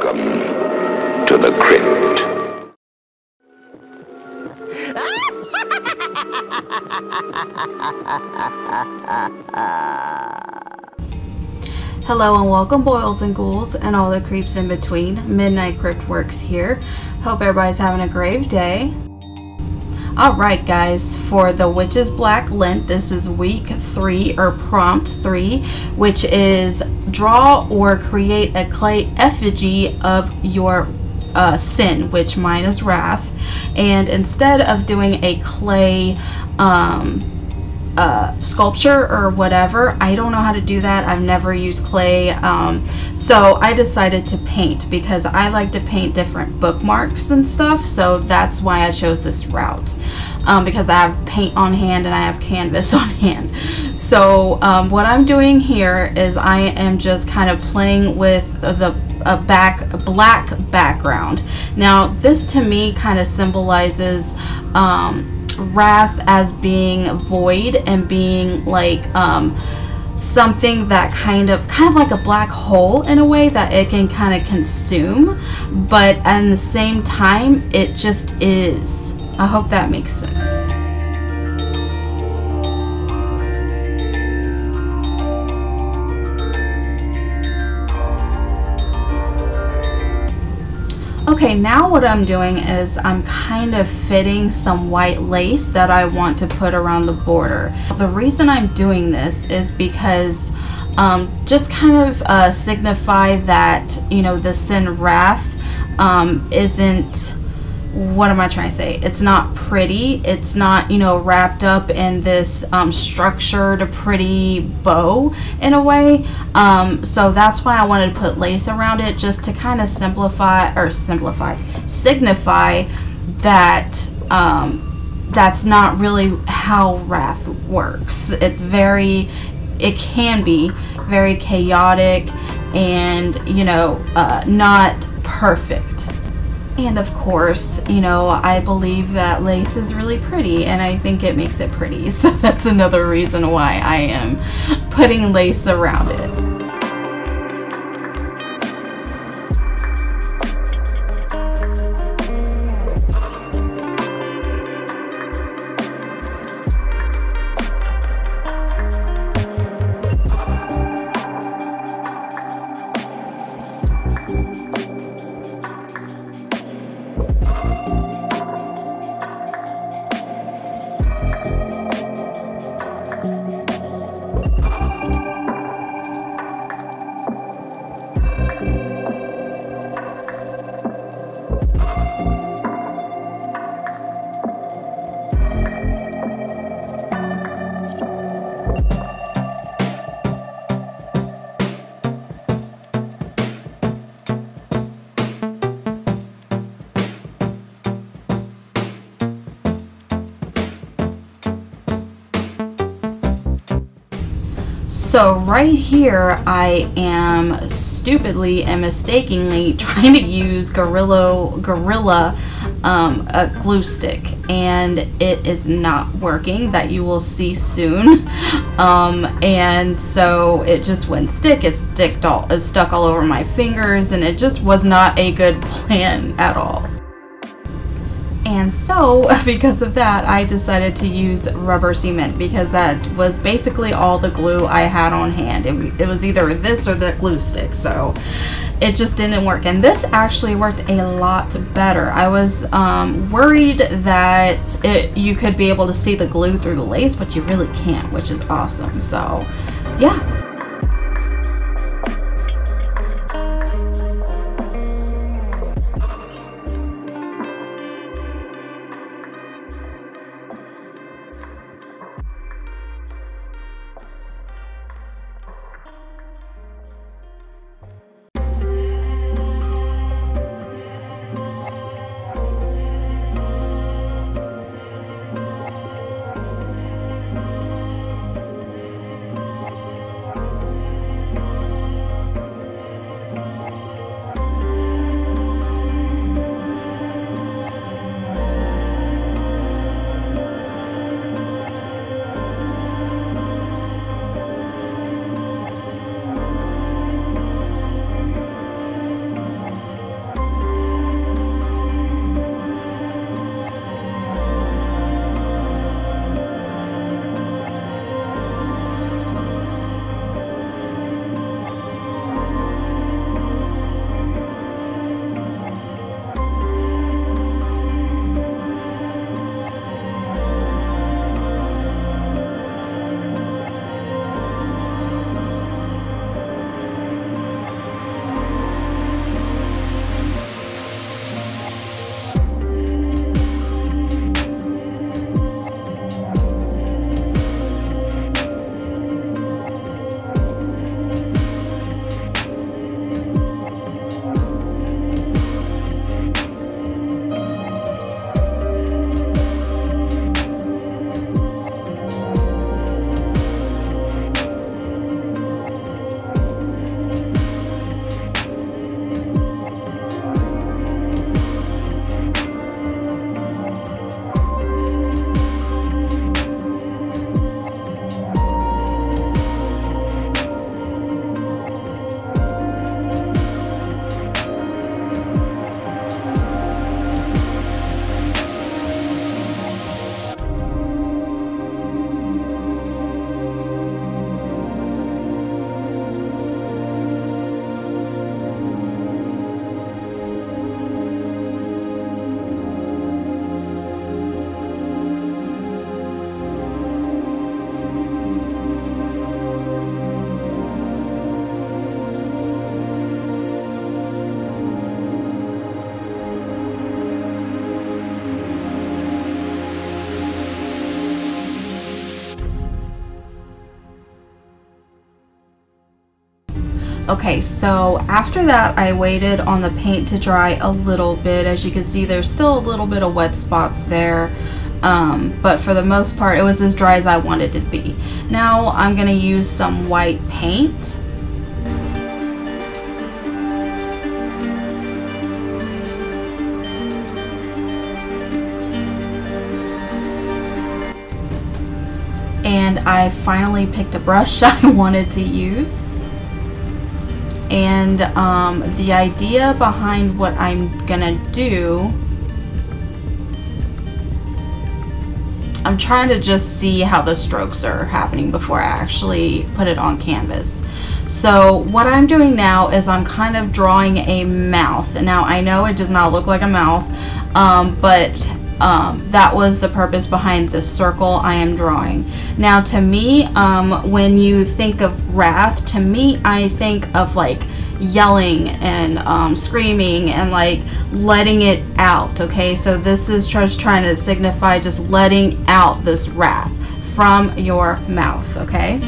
Welcome to the crypt. Hello and welcome, boils and ghouls and all the creeps in between. midnightcryptworx here. Hope everybody's having a great day. Alright guys, for the Witch's Black Lent, this is week 3 or prompt 3, which is draw or create a clay effigy of your sin, which mine is wrath. And instead of doing a clay sculpture or whatever, I don't know how to do that. I've never used clay, so I decided to paint because I like to paint different bookmarks and stuff. So that's why I chose this route, because I have paint on hand and I have canvas on hand. So what I'm doing here is I am just kind of playing with the black background. Now this to me kind of symbolizes wrath as being void and being like something that kind of like a black hole in a way that it can kind of consume, but at the same time it just is. I hope that makes sense. Okay, now what I'm doing is I'm kind of fitting some white lace that I want to put around the border. The reason I'm doing this is because just kind of signify that, you know, the sin wrath isn't, what am I trying to say? It's not pretty. It's not, you know, wrapped up in this structured, pretty bow in a way. So that's why I wanted to put lace around it, just to kind of signify that that's not really how wrath works. It can be very chaotic and, you know, not perfect. And of course, you know, I believe that lace is really pretty and I think it makes it pretty. So that's another reason why I am putting lace around it. So right here I am stupidly and mistakenly trying to use Gorilla glue stick, and it is not working. That you will see soon. And so it just wouldn't stick. It's stuck all over my fingers, and it just was not a good plan at all. And so, because of that, I decided to use rubber cement, because that was basically all the glue I had on hand. It was either this or the glue stick, so it just didn't work. And this actually worked a lot better. I was worried that you could be able to see the glue through the lace, but you really can't, which is awesome. So, yeah. Okay, so after that I waited on the paint to dry a little bit. As you can see, there's still a little bit of wet spots there, but for the most part it was as dry as I wanted it to be. Now I'm going to use some white paint. And I finally picked a brush I wanted to use. And the idea behind what I'm gonna do, I'm trying to just see how the strokes are happening before I actually put it on canvas. So what I'm doing now is I'm kind of drawing a mouth. Now I know it does not look like a mouth, but that was the purpose behind the circle I am drawing. Now to me, when you think of wrath, to me I think of like yelling and screaming and like letting it out. Okay, so this is just trying to signify just letting out this wrath from your mouth. Okay.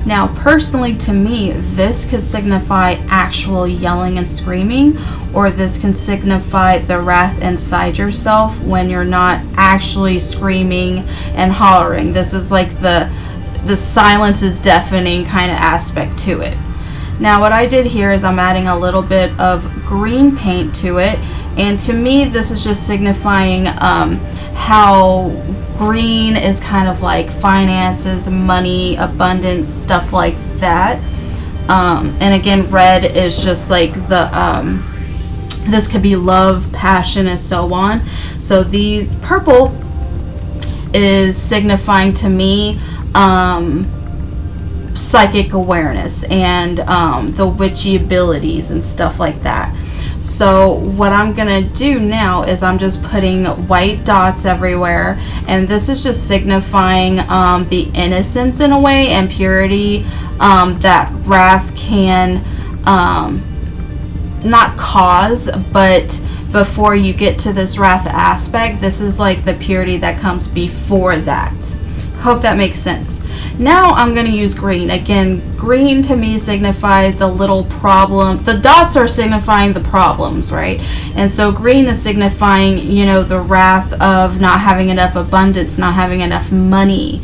Now, personally, to me, this could signify actual yelling and screaming, or this can signify the wrath inside yourself when you're not actually screaming and hollering. This is like the silence is deafening kind of aspect to it. Now, what I did here is I'm adding a little bit of green paint to it, and to me, this is just signifying how green is kind of like finances, money, abundance, stuff like that. And again, red is just like the this could be love, passion, and so on. So these purple is signifying to me psychic awareness and the witchy abilities and stuff like that. So what I'm gonna do now is I'm just putting white dots everywhere, and this is just signifying the innocence in a way and purity that wrath can not cause, but before you get to this wrath aspect, this is like the purity that comes before that. Hope that makes sense. Now I'm going to use green. Again, green to me signifies the little problem. The dots are signifying the problems, right? And so green is signifying, you know, the wrath of not having enough abundance, not having enough money,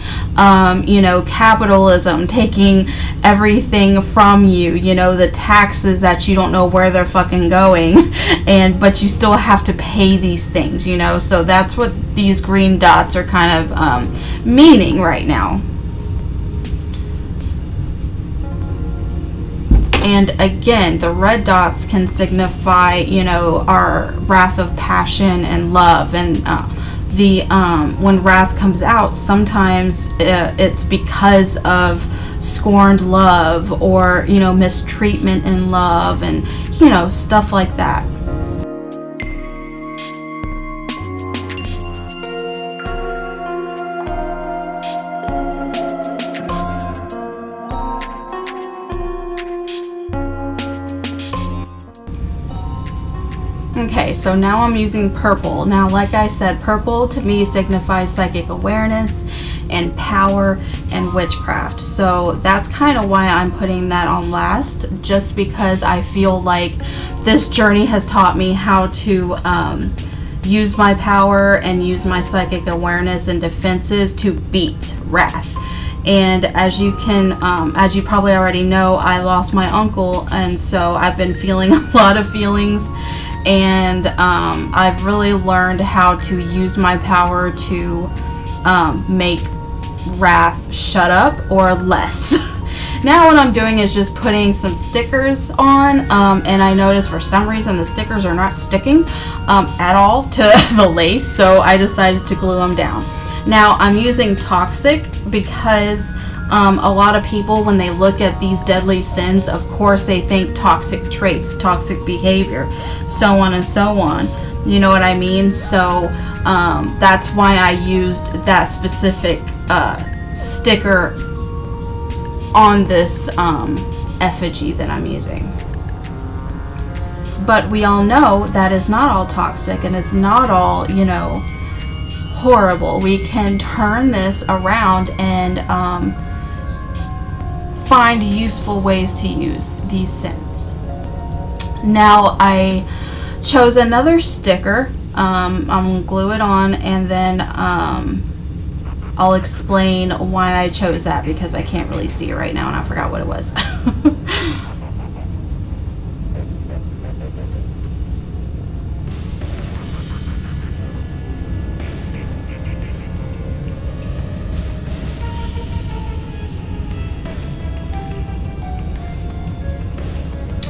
you know, capitalism, taking everything from you, you know, the taxes that you don't know where they're fucking going, but you still have to pay these things, you know. So that's what these green dots are kind of meaning right now. And again, the red dots can signify, you know, our wrath of passion and love. And when wrath comes out, sometimes it's because of scorned love or, you know, mistreatment in love and, you know, stuff like that. Okay, so now I'm using purple. Now, like I said, purple to me signifies psychic awareness and power and witchcraft. So that's kind of why I'm putting that on last, just because I feel like this journey has taught me how to use my power and use my psychic awareness and defenses to beat wrath. And as you can, as you probably already know, I lost my uncle, and so I've been feeling a lot of feelings. And I've really learned how to use my power to make wrath shut up or less. Now what I'm doing is just putting some stickers on, and I noticed for some reason the stickers are not sticking at all to the lace, so I decided to glue them down. Now I'm using toxic because a lot of people, when they look at these deadly sins, of course they think toxic traits, toxic behavior, so on and so on. You know what I mean? So that's why I used that specific sticker on this effigy that I'm using. But we all know that is not all toxic, and it's not all, you know, horrible. We can turn this around and find useful ways to use these scents. Now I chose another sticker. I'm going to glue it on, and then I'll explain why I chose that, because I can't really see it right now and I forgot what it was.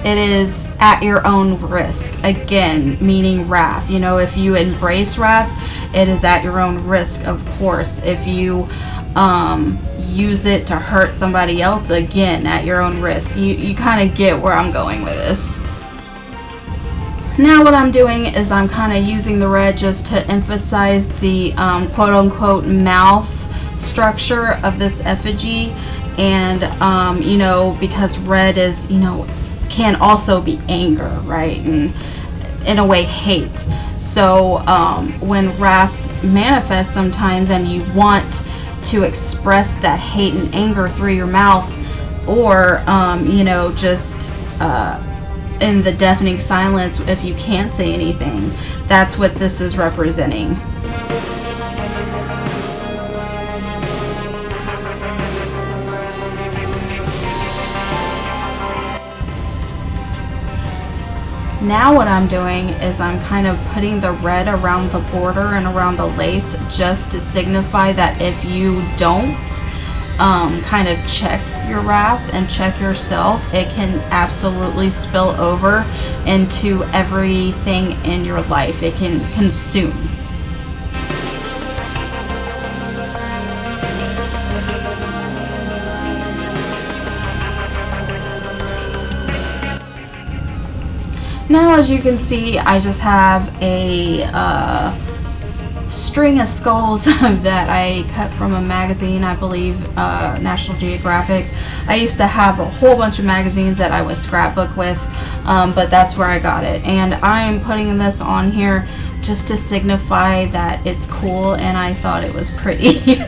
It is at your own risk, again, meaning wrath. You know, if you embrace wrath, it is at your own risk, of course. If you use it to hurt somebody else, again, at your own risk. You kind of get where I'm going with this. Now what I'm doing is I'm kind of using the red just to emphasize the quote-unquote mouth structure of this effigy. And, you know, because red is, you know, can also be anger, right? And in a way, hate. So when wrath manifests sometimes and you want to express that hate and anger through your mouth, or you know, just in the deafening silence, if you can't say anything, that's what this is representing. Now what I'm doing is I'm kind of putting the red around the border and around the lace, just to signify that if you don't kind of check your wrath and check yourself, it can absolutely spill over into everything in your life. It can consume. Now, as you can see, I just have a string of skulls that I cut from a magazine, I believe, National Geographic. I used to have a whole bunch of magazines that I would scrapbook with, but that's where I got it. And I'm putting this on here just to signify that it's cool, and I thought it was pretty.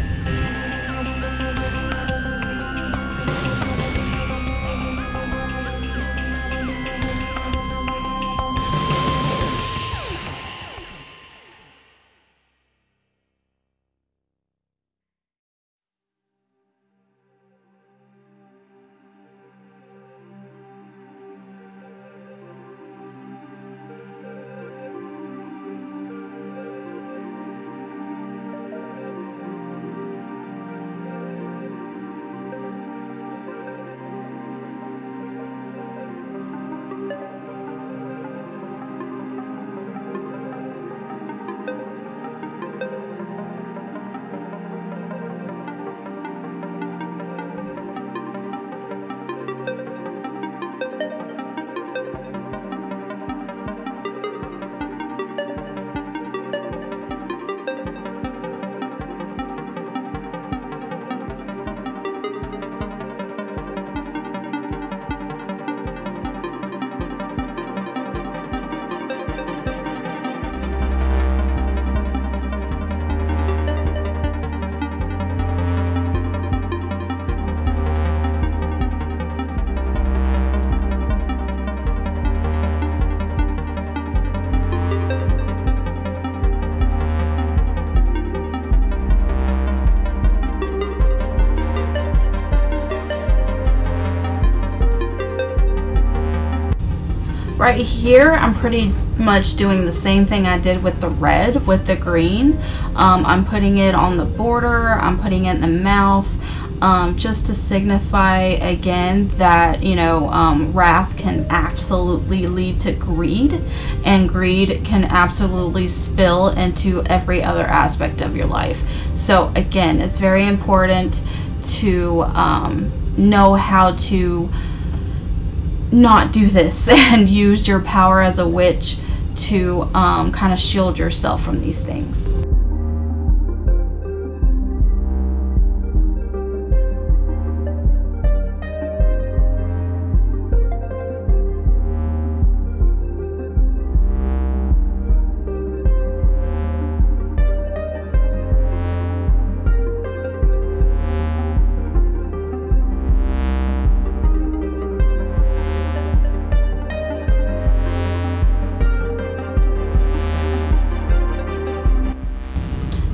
Right here, I'm pretty much doing the same thing I did with the red, with the green. I'm putting it on the border, I'm putting it in the mouth, just to signify again that, you know, wrath can absolutely lead to greed, and greed can absolutely spill into every other aspect of your life. So again, it's very important to know how to not do this and use your power as a witch to kind of shield yourself from these things.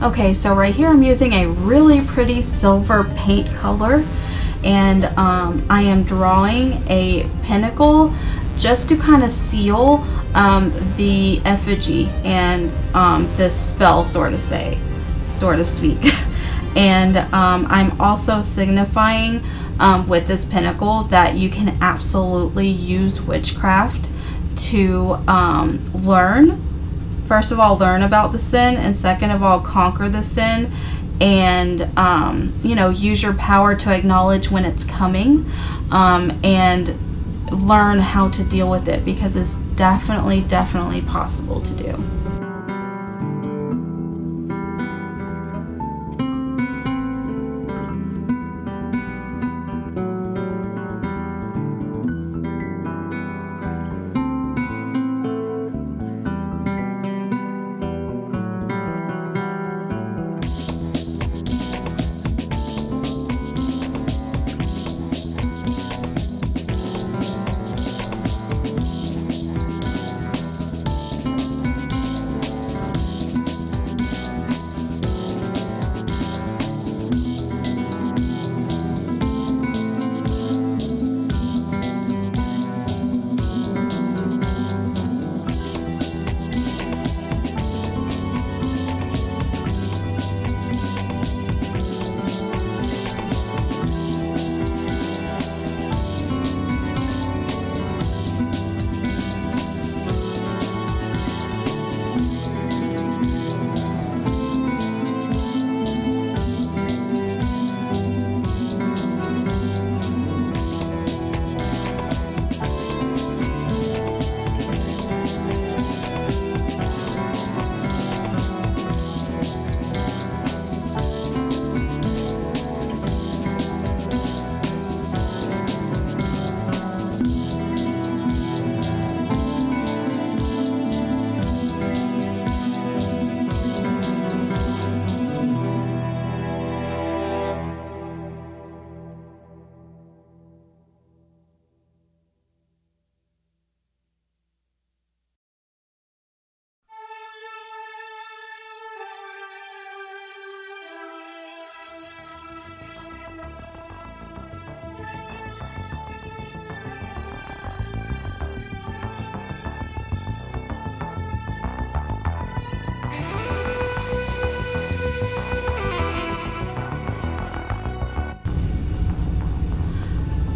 Okay, so right here I'm using a really pretty silver paint color, and I am drawing a pinnacle just to kind of seal the effigy and this spell, so to speak. And I'm also signifying with this pinnacle that you can absolutely use witchcraft to learn. First of all, learn about the sin, and second of all, conquer the sin, and you know, use your power to acknowledge when it's coming, and learn how to deal with it, because it's definitely possible to do.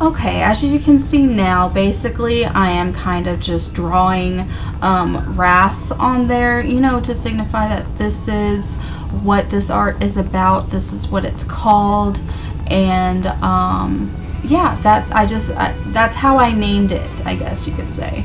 Okay, as you can see now, basically I am kind of just drawing wrath on there, you know, to signify that this is what this art is about, this is what it's called, and yeah, that's how I named it, I guess you could say.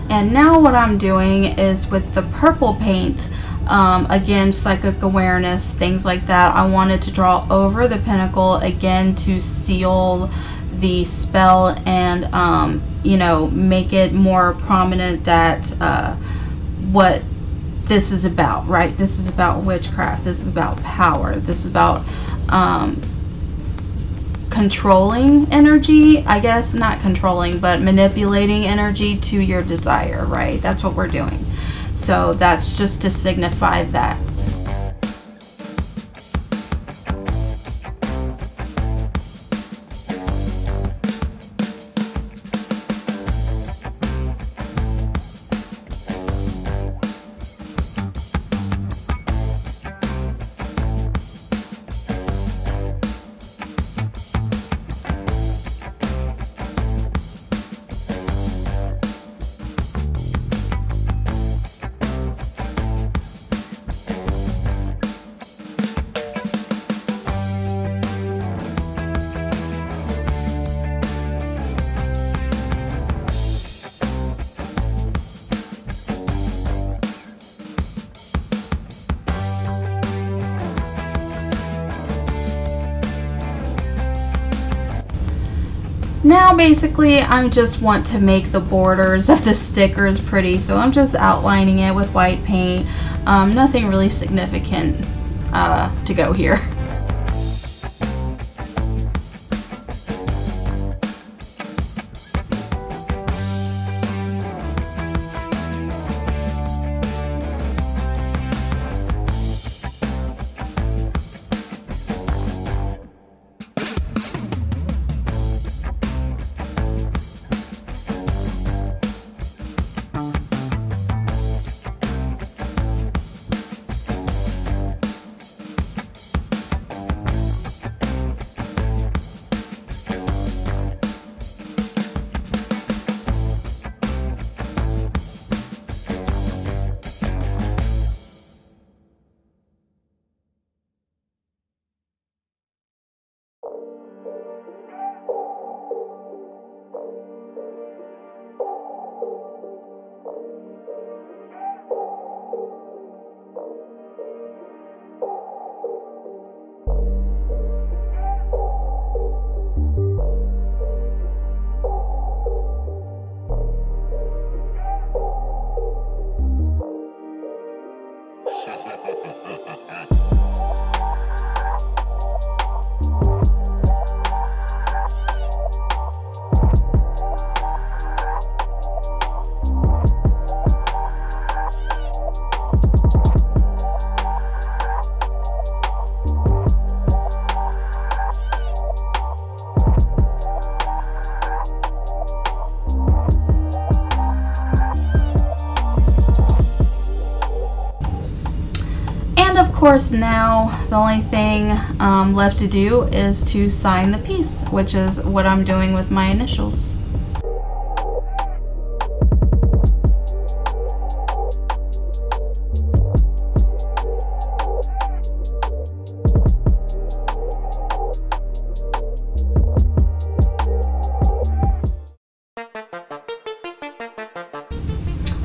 And now what I'm doing is with the purple paint, again, psychic awareness, things like that, I wanted to draw over the pinnacle again to seal the spell and you know, make it more prominent that what this is about, right? This is about witchcraft. This is about power. This is about controlling energy, I guess. Not controlling, but manipulating energy to your desire, right? That's what we're doing. So that's just to signify that. Now basically I just want to make the borders of the stickers pretty, so I'm just outlining it with white paint. Nothing really significant to go here. Of course, now the only thing left to do is to sign the piece, which is what I'm doing with my initials.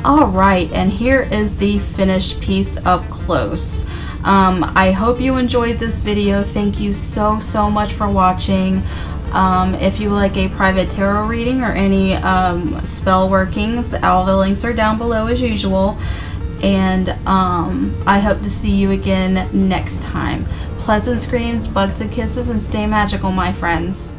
Alright, and here is the finished piece up close. I hope you enjoyed this video. Thank you so much for watching. If you would like a private tarot reading or any spell workings, all the links are down below as usual. And I hope to see you again next time. Pleasant screams, bugs and kisses, and stay magical, my friends.